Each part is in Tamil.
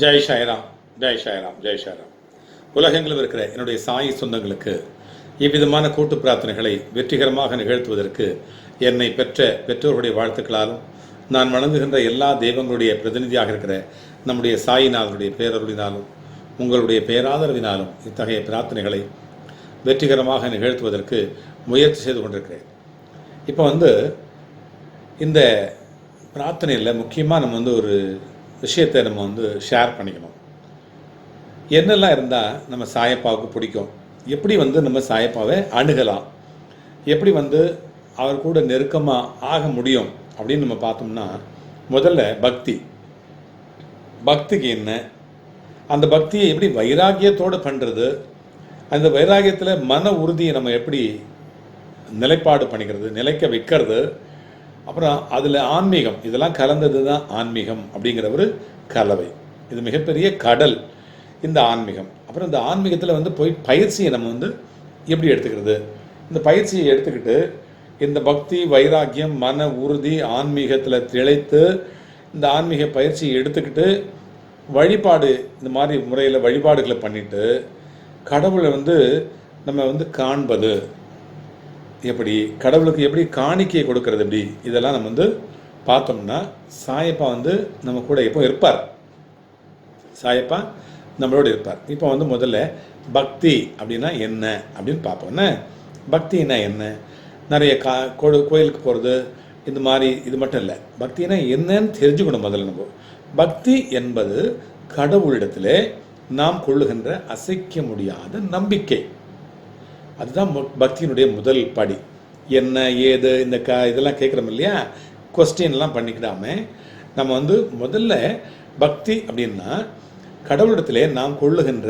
ஜெய் சாய்ராம், ஜெய் சாய்ராம், ஜெய் சாய்ராம். உலகெங்கிலும் இருக்கிற என்னுடைய சாய் சொந்தங்களுக்கு இவ்விதமான கூட்டு பிரார்த்தனைகளை வெற்றிகரமாக நிகழ்த்துவதற்கு என்னை பெற்ற பெற்றோர்களுடைய வாழ்த்துக்களாலும் நான் வணங்குகின்ற எல்லா தெய்வங்களுடைய பிரதிநிதியாக இருக்கிற நம்முடைய சாயிநாதனுடைய பேரருளினாலும் உங்களுடைய பேராதரவினாலும் இத்தகைய பிரார்த்தனைகளை வெற்றிகரமாக நிகழ்த்துவதற்கு முயற்சி செய்து கொண்டிருக்கிறேன். இப்போ இந்த பிரார்த்தனையில் முக்கியமாக நம்ம ஒரு விஷயத்தை நம்ம ஷேர் பண்ணிக்கணும். என்னெல்லாம் இருந்தால் நம்ம சாயப்பாவுக்கு பிடிக்கும், எப்படி நம்ம சாயப்பாவை அணுகலாம், எப்படி அவர் கூட நெருக்கமாக ஆக முடியும் அப்படின்னு நம்ம பார்த்தோம்னா, முதல்ல பக்திக்கு என்ன, அந்த பக்தியை எப்படி வைராகியத்தோடு பண்ணுறது, அந்த வைராகியத்தில் மன உறுதியை நம்ம எப்படி நிலைப்பாடு பண்ணிக்கிறது, நிலைக்க வைக்கிறது, அப்புறம் அதில் ஆன்மீகம் இதெல்லாம் கலந்தது தான் ஆன்மீகம் அப்படிங்கிற ஒரு கலவை. இது மிகப்பெரிய கடல் இந்த ஆன்மீகம். அப்புறம் இந்த ஆன்மீகத்தில் போய் பயிற்சியை நம்ம எப்படி எடுத்துக்கிறது, இந்த பயிற்சியை எடுத்துக்கிட்டு இந்த பக்தி வைராக்கியம் மன உறுதி ஆன்மீகத்தில் திளைத்து இந்த ஆன்மீக பயிற்சியை எடுத்துக்கிட்டு வழிபாடு இந்த மாதிரி முறையில் வழிபாடுகளை பண்ணிவிட்டு கடவுளை நம்ம காண்பது எப்படி, கடவுளுக்கு எப்படி காணிக்கையை கொடுக்கறது எப்படி, இதெல்லாம் நம்ம பார்த்தோம்னா சாயப்பா நம்ம கூட எப்போ இருப்பார், சாயப்பா நம்மளோட இருப்பார். இப்போ முதல்ல பக்தி அப்படின்னா என்ன அப்படின்னு பார்ப்போம். பக்தினா என்ன, நிறைய கோயிலுக்கு போகிறது இந்த மாதிரி இது மட்டும் இல்லை. பக்தினா என்னன்னு தெரிஞ்சுக்கணும். முதல்ல நம்ம பக்தி என்பது கடவுளிடத்தில் நாம் கொள்ளுகின்ற அசைக்க முடியாத நம்பிக்கை. அதுதான் பக்தியினுடைய முதல் படி. என்ன ஏது இந்த இதெல்லாம் கேட்குறோம் இல்லையா, கொஸ்டின்லாம் பண்ணிக்கிடாம நம்ம முதல்ல பக்தி அப்படின்னா கடவுளிடத்திலே நாம் கொள்ளுகின்ற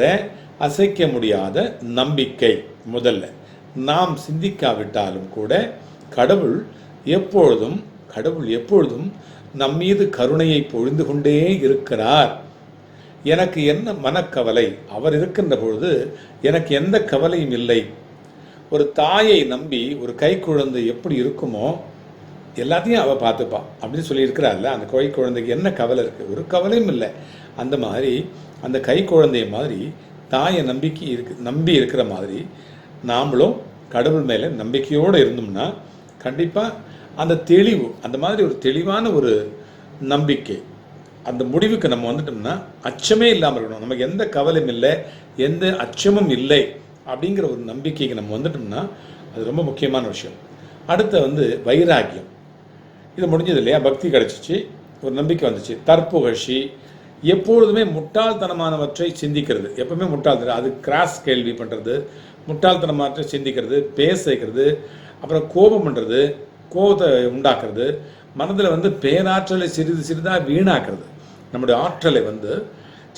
அசைக்க முடியாத நம்பிக்கை. முதல்ல நாம் சிந்திக்காவிட்டாலும் கூட கடவுள் எப்பொழுதும் நம்மீது கருணையை பொழிந்து கொண்டே இருக்கிறார். எனக்கு என்ன மனக்கவலை, அவர் இருக்கின்ற பொழுது எனக்கு எந்த கவலையும் இல்லை. ஒரு தாயை நம்பி ஒரு கை குழந்தை எப்படி இருக்குமோ எல்லாத்தையும் அவள் பார்த்துப்பா அப்படின்னு சொல்லியிருக்கிறாள்ல. அந்த கை குழந்தைக்கு என்ன கவலை இருக்குது, ஒரு கவலையும் இல்லை. அந்த மாதிரி அந்த கை குழந்தைய மாதிரி தாயை நம்பி இருக்கிற மாதிரி நாமளும் கடவுள் மேலே நம்பிக்கையோடு இருந்தோம்னா கண்டிப்பாக அந்த தெளிவு, அந்த மாதிரி ஒரு தெளிவான ஒரு நம்பிக்கை, அந்த முடிவுக்கு நம்ம வந்துட்டோம்னா அச்சமே இல்லாமல் இருக்கணும். நமக்கு எந்த கவலையும் இல்லை, எந்த அச்சமும் இல்லை அப்படிங்கிற ஒரு நம்பிக்கைக்கு நம்ம வந்துட்டோம்னா அது ரொம்ப முக்கியமான விஷயம். அடுத்த வைராக்கியம். இது முடிஞ்சது இல்லையா, பக்தி கிடச்சிச்சு, ஒரு நம்பிக்கை வந்துச்சு. தற்புகழ்ச்சி, எப்பொழுதுமே முட்டாள்தனமானவற்றை சிந்திக்கிறது. எப்பவுமே முட்டாள்தனம், அது கிராஸ் கேள்வி பண்ணுறது, முட்டாள்தனமானவற்றை சிந்திக்கிறது, பேச வைக்கிறது, அப்புறம் கோபம் பண்ணுறது, கோபத்தை உண்டாக்குறது, மனதில் பேராற்றலை சிறிதாக வீணாக்குறது. நம்முடைய ஆற்றலை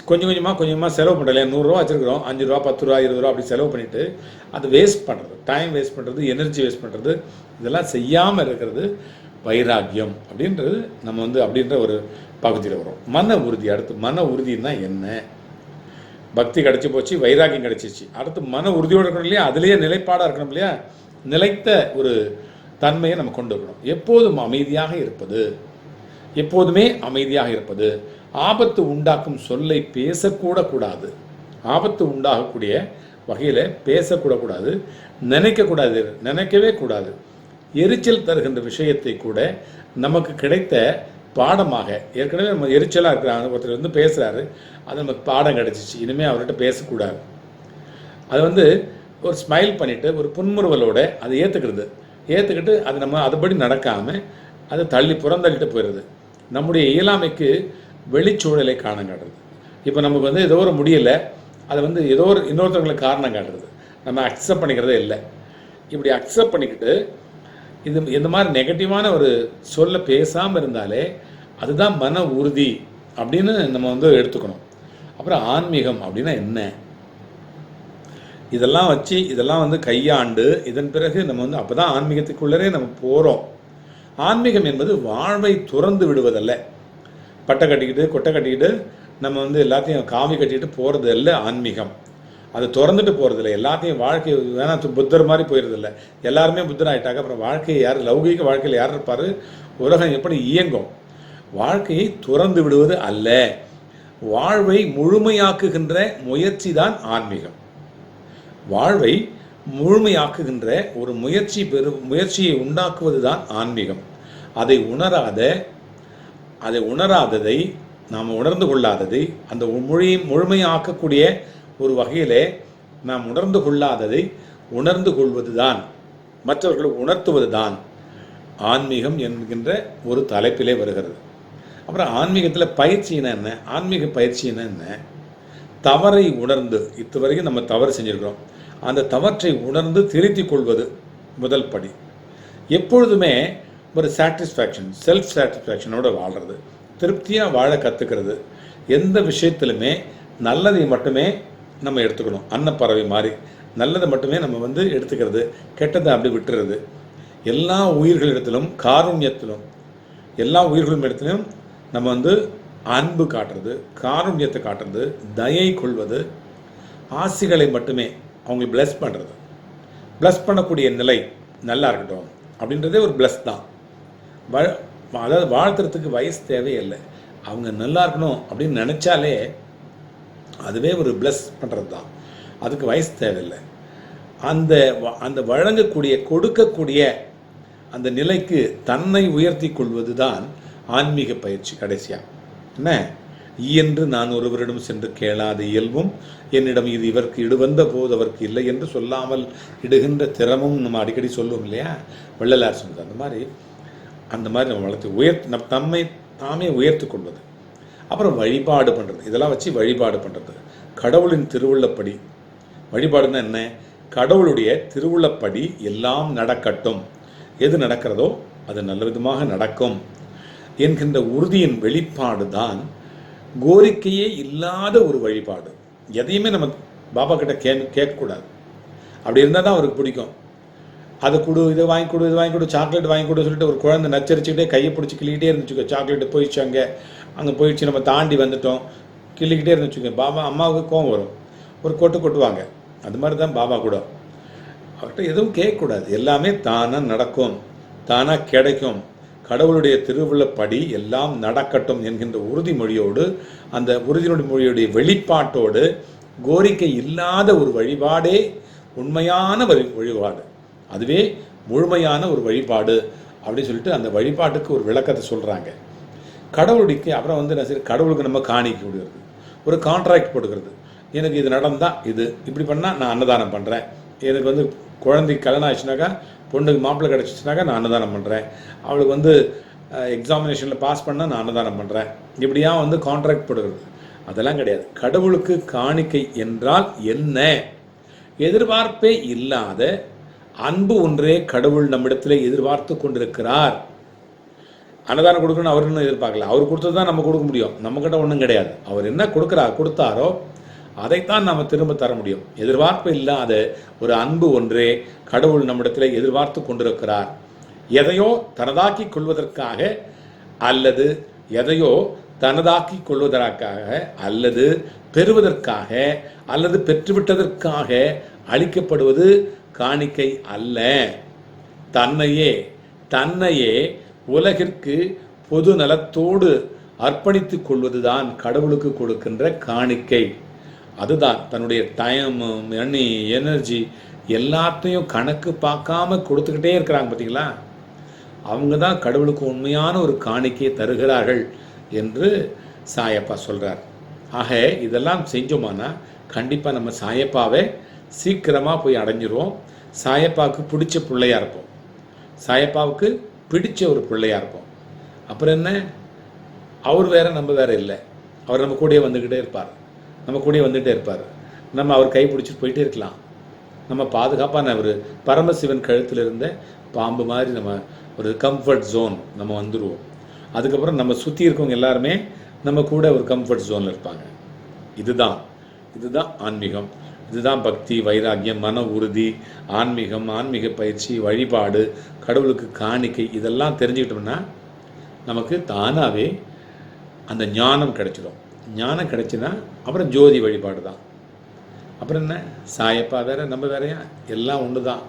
கொஞ்சம் கொஞ்சமாக செலவு பண்ணுறல. 100 ரூபா வச்சுருக்கிறோம், 5 ரூபா 10 ரூபா 20 ரூபா அப்படி செலவு பண்ணிவிட்டு அது வேஸ்ட் பண்ணுறது, டைம் வேஸ்ட் பண்ணுறது, எனர்ஜி வேஸ்ட் பண்ணுறது, இதெல்லாம் செய்யாமல் இருக்கிறது வைராக்கியம் அப்படின்றது நம்ம அப்படின்ற ஒரு பகுதியில் வரும். மன உறுதி. அடுத்து மன உறுதினா என்ன, பக்தி கிடச்சி போச்சு, வைராக்கியம் கிடச்சிச்சு, அடுத்து மன உறுதியோடு இருக்கணும் இல்லையா, அதுலேயே நிலைப்பாடாக இருக்கணும் இல்லையா, நிலைத்த ஒரு தன்மையை நம்ம கொண்டு வரணும். எப்போதுமே அமைதியாக இருப்பது, ஆபத்து உண்டாக்கும் சொல்லை பேசக்கூடக்கூடாது, ஆபத்து உண்டாகக்கூடிய வகையில் பேசக்கூடக்கூடாது, நினைக்கவே கூடாது. எரிச்சல் தருகின்ற விஷயத்தை கூட நமக்கு கிடைத்த பாடமாக, ஏற்கனவே நம்ம எரிச்சலாக இருக்கிறாங்க, ஒருத்தர் பேசுகிறாரு, அது நமக்கு பாடம் கிடச்சிச்சு, இனிமேல் அவர்கிட்ட பேசக்கூடாது. அது ஒரு ஸ்மைல் பண்ணிவிட்டு ஒரு புன்முறுவலோடு அதை ஏற்றுக்கிட்டு அது நம்ம அதுபடி நடக்காமல் அதை புறந்தள்ளிட்டு போயிடுறது. நம்முடைய இயலாமைக்கு வெளிச்சூழலை காரணம் காட்டுறது. இப்போ நமக்கு ஏதோ ஒரு முடியலை, அதை ஏதோ ஒரு இன்னொருத்தவங்களுக்கு காரணம் காட்டுறது, நம்ம அக்செப்ட் பண்ணிக்கிறதே இல்லை. இப்படி அக்செப்ட் பண்ணிக்கிட்டு இந்த மாதிரி நெகட்டிவான ஒரு சொல்ல பேசாமல் இருந்தாலே அதுதான் மன உறுதி அப்படின்னு நம்ம எடுத்துக்கணும். அப்புறம் ஆன்மீகம் அப்படின்னா என்ன, இதெல்லாம் கையாண்டு இதன் பிறகு நம்ம அப்போ தான் ஆன்மீகத்துக்குள்ளரே நம்ம போகிறோம். ஆன்மீகம் என்பது வாழ்வை துறந்து விடுவதல்ல, பட்டை கட்டிக்கிட்டு கொட்டை கட்டிக்கிட்டு நம்ம எல்லாத்தையும் காவி கட்டிக்கிட்டு போகிறது இல்லை ஆன்மீகம். அது திறந்துட்டு போகிறதில்ல, எல்லாத்தையும் வாழ்க்கை வேணாம் புத்தர் மாதிரி போயிடுறதில்ல. எல்லாருமே புத்தர் ஆகிட்டாங்க, அப்புறம் வாழ்க்கையை யார், லௌகீக வாழ்க்கையில் யார் இருப்பார், உலகம் எப்படி இயங்கும், வாழ்க்கையை துறந்து விடுவது அல்ல. வாழ்வை முழுமையாக்குகின்ற முயற்சி தான் ஆன்மீகம். வாழ்வை முழுமையாக்குகின்ற ஒரு முயற்சியை உண்டாக்குவது தான் ஆன்மீகம். அதை உணராததை நாம் உணர்ந்து கொள்ளாததை, அந்த முழுமையாக்கக்கூடிய ஒரு வகையிலே நாம் உணர்ந்து கொள்ளாததை உணர்ந்து கொள்வது தான், மற்றவர்களுக்கு உணர்த்துவது தான் ஆன்மீகம் என்கின்ற ஒரு தலைப்பிலே வருகிறது. அப்புறம் ஆன்மீகத்தில் பயிற்சினா என்ன? ஆன்மீக பயிற்சினா என்ன? தவறை உணர்ந்து, இதுவரைக்கும் நம்ம தவறு செஞ்சுருக்கிறோம், அந்த தவற்றை உணர்ந்து திருத்திக் கொள்வது முதல் படி. எப்பொழுதுமே ஒரு சாட்டிஸ்ஃபேக்ஷன், செல்ஃப் சாட்டிஸ்ஃபேக்ஷனோடு வாழ்கிறது, திருப்தியாக வாழ கற்றுக்கிறது. எந்த விஷயத்திலுமே நல்லதை மட்டுமே நம்ம எடுத்துக்கணும். அன்னப்பறவை மாதிரி நல்லதை மட்டுமே நம்ம எடுத்துக்கிறது, கெட்டதை அப்படி விட்டுறது. எல்லா உயிர்களிடத்திலும் காருண்யத்திலும், எல்லா இடத்திலும் நம்ம அன்பு காட்டுறது, காருண்யத்தை காட்டுறது, தயை கொள்வது, ஆசிகளை மட்டுமே அவங்களை பிளஸ் பண்ணுறது. பிளஸ் பண்ணக்கூடிய நிலை நல்லா இருக்கட்டும் அப்படின்றதே ஒரு பிளஸ் தான். அதாவது வாழ்த்துறதுக்கு வயசு தேவையில்லை. அவங்க நல்லா இருக்கணும் அப்படின்னு நினச்சாலே அதுவே ஒரு பிளஸ் பண்ணுறது தான். அதுக்கு வயசு தேவையில்லை. அந்த வழங்கக்கூடிய, கொடுக்கக்கூடிய அந்த நிலைக்கு தன்னை உயர்த்தி கொள்வது தான் ஆன்மீக பயிற்சி. கடைசியாக என்ன, என்று நான் ஒருவரிடம் சென்று கேளாத இயல்பும் என்னிடம் இது இவருக்கு இடுவந்த போது அவருக்கு இல்லை என்று சொல்லாமல் இடுகின்ற திறமும் நம்ம அடிக்கடி சொல்லுவோம் இல்லையா, வள்ளலார் சொன்னது. அந்த மாதிரி நம்ம வளர்த்து தம்மை தாமே உயர்த்து கொள்வது. அப்புறம் வழிபாடு பண்ணுறது, இதெல்லாம் வச்சு வழிபாடு பண்ணுறது. கடவுளின் திருவுள்ளப்படி வழிபாடுன்னா என்ன? கடவுளுடைய திருவுள்ளப்படி எல்லாம் நடக்கட்டும், எது நடக்கிறதோ அது நல்ல விதமாக நடக்கும் என்கின்ற உறுதியின் வெளிப்பாடு தான் கோரிக்கையே இல்லாத ஒரு வழிபாடு. எதையுமே நம்ம பாபா கிட்ட கேட்கக்கூடாது. அப்படி இருந்தால் தான் அவருக்கு பிடிக்கும். அதை கொடு, இதை வாங்கி கொடு, இது வாங்கி கொடு, சாக்லேட் வாங்கி கொடு சொல்லிட்டு ஒரு குழந்தை நச்சரிச்சுக்கிட்டே கையை பிடிச்சி கிள்ளிக்கிட்டே இருந்துச்சுக்கோ, சாக்லேட்டு போயிடுச்சு, அங்கே போயிடுச்சு, நம்ம தாண்டி வந்துட்டோம், கிள்ளிக்கிட்டே இருந்துச்சுக்கோ, பாபா அம்மாவுக்கு கோவம் வரும், ஒரு கொட்டுவாங்க. அது மாதிரி தான் பாபா கூட. அவர்கிட்ட எதுவும் கேட்கக்கூடாது, எல்லாமே தானாக நடக்கும், தானாக கிடைக்கும், கடவுளுடைய திருவுள்ளப்படி எல்லாம் நடக்கட்டும் என்கின்ற உறுதிமொழியோடு, அந்த உறுதிமொழியுடைய வெளிப்பாட்டோடு, கோரிக்கை இல்லாத ஒரு வழிபாடே உண்மையான வழிபாடு, அதுவே முழுமையான ஒரு வழிபாடு அப்படின்னு சொல்லிட்டு அந்த வழிபாட்டுக்கு ஒரு விளக்கத்தை சொல்கிறாங்க. கடவுளுக்கு அப்புறம் என்ன சரி, கடவுளுக்கு நம்ம காணிக்க கொடுக்குறது, ஒரு கான்ட்ராக்ட் போட்டுக்கிறது. எனக்கு இது நடந்தால் இது இப்படி பண்ணால் நான் அன்னதானம் பண்ணுறேன், எனக்கு குழந்தைக்கு கல்யாணம் ஆச்சுனாக்கா, பொண்ணுக்கு மாப்பிள்ளை கிடச்சிச்சுனாக்கா நான் அன்னதானம் பண்ணுறேன், அவளுக்கு எக்ஸாமினேஷனில் பாஸ் பண்ணால் நான் அன்னதானம் பண்ணுறேன், இப்படியா கான்ட்ராக்ட் போடுகிறது. அதெல்லாம் கிடையாது. கடவுளுக்கு காணிக்கை என்றால் என்ன? எதிர்பார்ப்பே இல்லாத அன்பு ஒன்றே கடவுள் நம்மிடத்தில் எதிர்பார்த்து கொண்டிருக்கிறார். அன்னதானம் கொடுக்கணும்னு அவர் இன்னும் எதிர்பார்க்கல, அவர் கொடுத்தது தான் நம்ம கொடுக்க முடியும், நம்மக்கிட்ட ஒன்றும் கிடையாது. அவர் என்ன கொடுத்தாரோ அதைத்தான் நாம் திரும்ப தர முடியும். எதிர்பார்ப்பு இல்லாத ஒரு அன்பு ஒன்றே கடவுள் நம்மிடத்தில் எதிர்பார்த்து கொண்டிருக்கிறார். எதையோ தனதாக்கி கொள்வதற்காக, அல்லது எதையோ தனதாக்கி கொள்வதற்காக, அல்லது பெறுவதற்காக, அல்லது பெற்றுவிட்டதற்காக அளிக்கப்படுவது காணிக்கை அல்ல. தன்னையே உலகிற்கு பொது நலத்தோடு அர்ப்பணித்து கொள்வதுதான் கடவுளுக்கு கொடுக்கின்ற காணிக்கை. அதுதான் தன்னுடைய டைம், மணி, எனர்ஜி எல்லாத்தையும் கணக்கு பார்க்காம கொடுத்துக்கிட்டே இருக்கிறாங்க பார்த்தீங்களா, அவங்க தான் கடவுளுக்கு உண்மையான ஒரு காணிக்கையை தருகிறார்கள் என்று சாயப்பா சொல்கிறார். ஆக இதெல்லாம் செஞ்சோமானா கண்டிப்பாக நம்ம சாயப்பாவை சீக்கிரமாக போய் அடைஞ்சிருவோம். சாயப்பாவுக்கு பிடிச்ச பிள்ளையாக இருப்போம், சாயப்பாவுக்கு பிடிச்ச ஒரு பிள்ளையாக இருப்போம். அப்புறம் என்ன, அவர் வேற நம்ம வேற இல்லை, அவர் நம்ம கூடயே வந்துக்கிட்டே இருப்பார், நம்ம அவர் கை பிடிச்சிட்டு போயிட்டே இருக்கலாம். நம்ம பாதுகாப்பான ஒரு பரமசிவன் கழுத்தில் இருந்த பாம்பு மாதிரி நம்ம ஒரு கம்ஃபர்ட் ஜோன் நம்ம வந்துடுவோம். அதுக்கப்புறம் நம்ம சுற்றி இருக்கவங்க எல்லாருமே நம்ம கூட ஒரு கம்ஃபர்ட் ஜோனில் இருப்பாங்க. இதுதான் ஆன்மீகம், இதுதான் பக்தி, வைராக்கியம், மன உறுதி, ஆன்மீக பயிற்சி, வழிபாடு, கடவுளுக்கு காணிக்கை, இதெல்லாம் தெரிஞ்சுக்கிட்டோம்னா நமக்கு தானாகவே அந்த ஞானம் கிடைச்சிடும். ஞானம் கிடைச்சினா அப்புறம் ஜோதி வழிபாடு தான். அப்புறம் என்ன, சாயப்பா வேற நம்ம வேறையா, எல்லாம் ஒன்று தான்.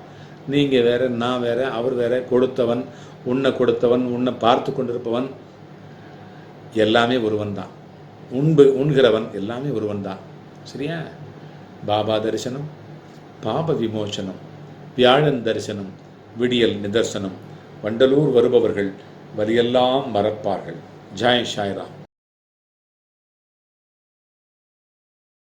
நீங்கள் வேற, நான் வேற, அவர் வேற, கொடுத்தவன், உன்னை பார்த்து கொண்டிருப்பவன் எல்லாமே ஒருவன் தான். உண்கிறவன் எல்லாமே ஒருவன் தான். சரியா? பாபா தரிசனம், பாப விமோசனம், வியாழன் தரிசனம், விடியல் நிதர்சனம். வண்டலூர் வருபவர்கள் வலியெல்லாம் மறப்பார்கள். ஜெய் சாய்ராம்.